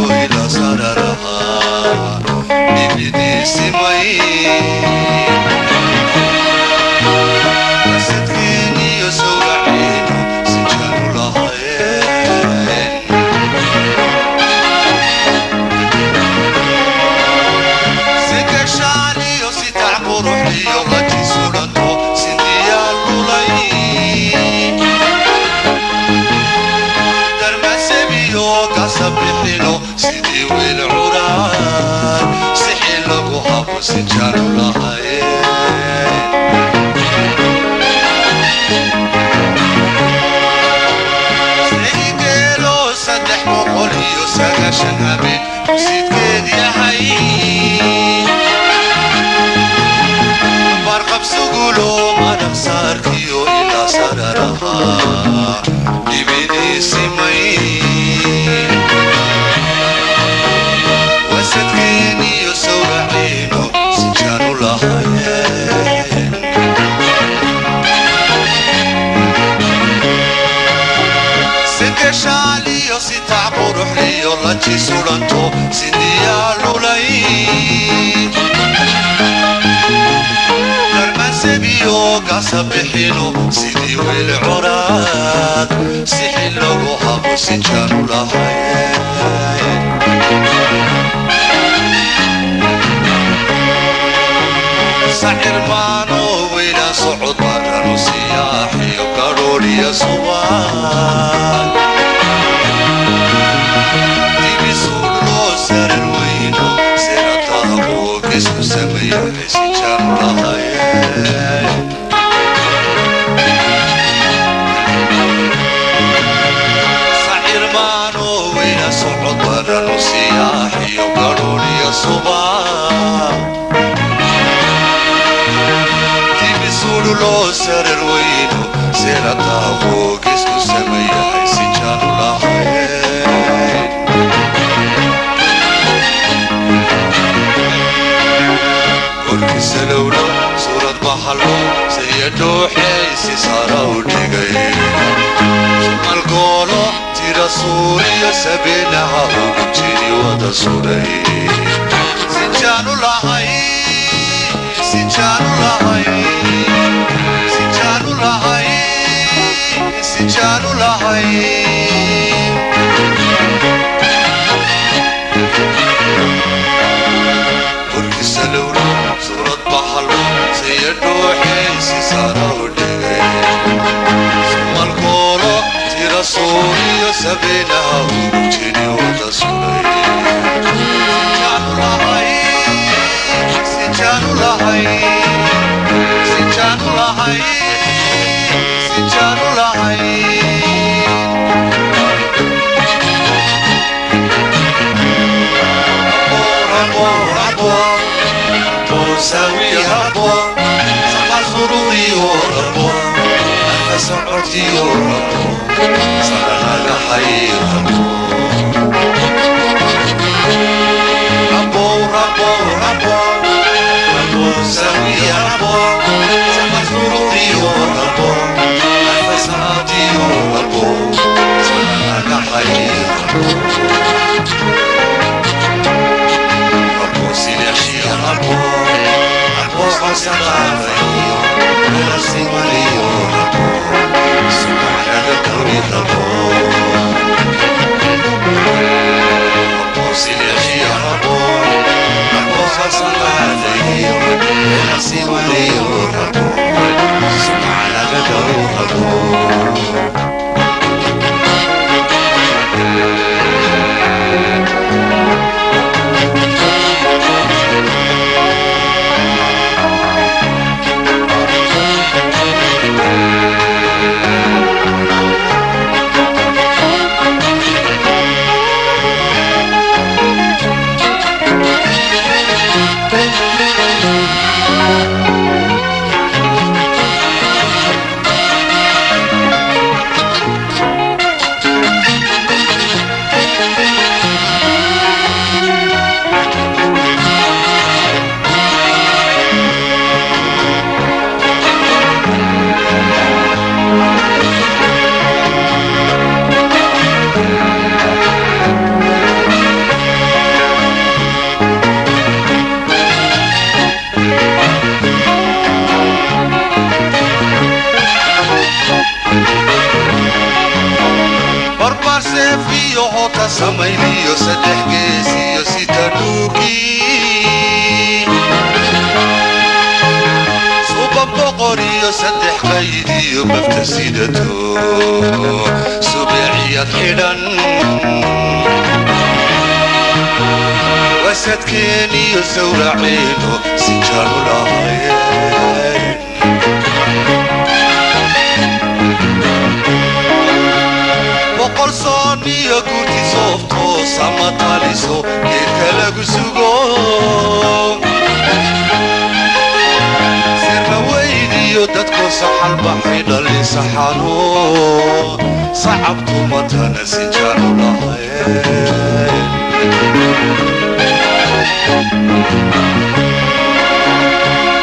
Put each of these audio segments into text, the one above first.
إلى سررها ببدي سمي وستكيني يسوع عينه سجان لها سكر شعلي وستعبر روحي وغتي سورته سنديا اللولين سبحينو سيدي والعران سحي لقوها وسجان لها سيديرو سدح مقولي وساقا شنهبين وسيد كيد يا حيين برقب سقولو ما نخسر كيو إلا سررها ببني سمين وستكيني يسوع عينه سجان لها سكر شعلي وستعبر روحي والله سورانتو سنديا لولاي درمان سبيو قاسب بحينو سيدي والعراد سيحي لقوها وسجان لها سحر مانو ويلا صعود برانو سياحي وقاروري يا صوان تيبي سولو سر الوينو سيرتا وقسم سمية حسي جان لها سحر مانو ويلا صعود برانو سياحي وقاروري يا صوان سولو سر الوينو سيرتا وقسم سمية حسي جان لها قرك سلولو صورة بحلو سيدو حيسي صارو ديغي ثم القولو تيرا سوريا سبينها وقتيني ودا سوري سجانو لها سجانو لها سجانو لها سجانو لها قرك سلولو صورة بحلو سيدو حيسي صارو ديغي ثم القولو تيرا سوريا سبينها وقتيني ودا سوري سجانو لها سجانو لها سجانو لها ربو ربو ربو ساويها ربو سمع خروضي وربو أنفس عرتي وربو صلنا لحي ربو ربو ربو ربو ساويها ربو سمع خروضي وربو أنفس عرتي وربو صلنا لحي ربو ربو سماويو ونفسي وليو ربو سبحان الكون ربو ربو سيدي ربو ربو سماويو ونفسي وليو ربو سبحان الكون ربو saddex gees iyo sita dhuugi suuban boqor iyo saddex qayd iyo bafta sidato subeeciyad xidhan wasadkeen iyo sawraceeno sinjaanu lahayn boqol soon iyo gurti soofto sama taliso geedka lagu sugo sirma weydiyo dadkoo saxal baxay dhali saxano sacabtu matana sinjaanu lahayn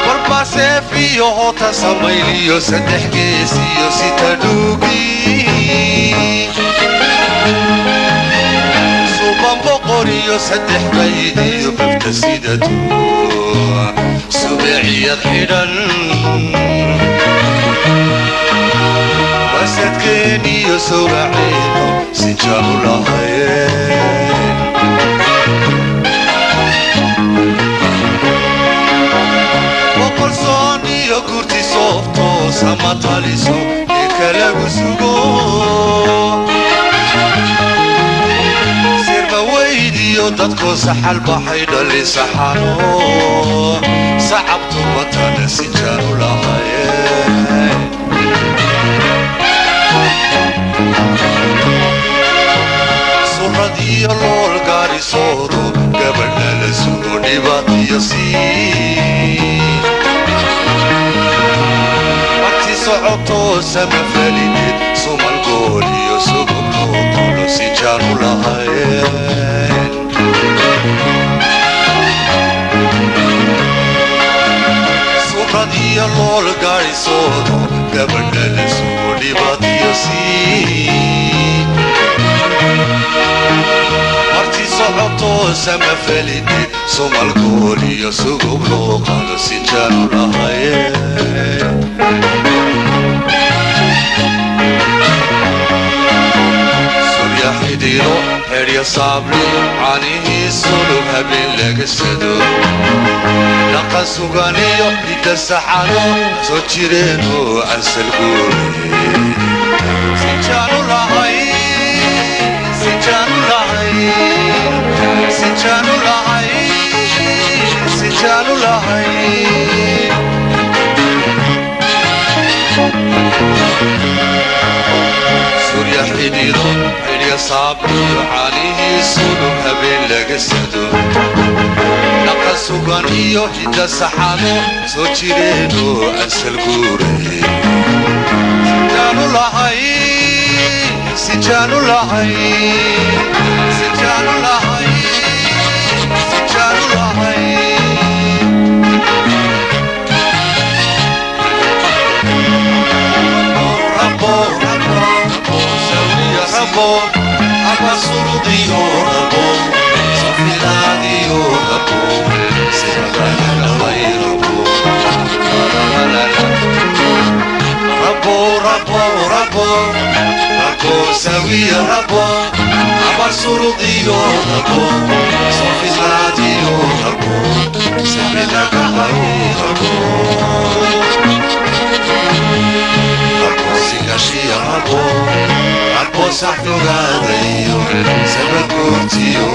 warbaseef iyo hoota samayliyo saddex gees iyo sita dhuugi suuban boqor iyo saddex qayd iyo bafta sidato subeeciyad xidhan wasadkeen iyo sawraceeno sinjaanu lahayn boqol soon iyo gurti soofto sama taliso geedka lagu sugo sirma weydiyo dadkoo saxal baxay dhali saxano sacabtu matana sinjaanu lahayn surad iyo lool gaari sooro gabadha la sugo dhibaad iyo sii marti socoto sama falidid sumal gool iyo sugub loo qolo sinjaanu lahayn surad iyo lool gaari sooro gabadha la sugo dhibaad iyo sii marti socoto sama falidid sumal gool iyo sugub loo qolo sinjaanu lahayn surya xidhiiro xerya saabli caanihii sulub habeen laga sado dhaqan suganiyo hidda saxano soo jireeno ansal guure sinjaanu lahayn sinjaanu lahayn sinjaanu lahayn sinjaanu lahayn surya xidhiiro xerya saabli caanihii sulub habeen laga sado dhaqan sugan iyo hidda saxano soo jireeno ansal guure sinjaanu lahayn sinjaanu lahayn sinjaanu lahayn sinjaanu lahayn rabo rabo sawiya rabo aba surudiyo rabo safiladiyo rabo sirabana lahayrabo rabo rabo rabo rabo sawiya rabo aba surudiyo rabo safiladiyo rabo sirabana lahayrabo rabo sigashiya rabo rabo saxfogadayo sabakurtiyo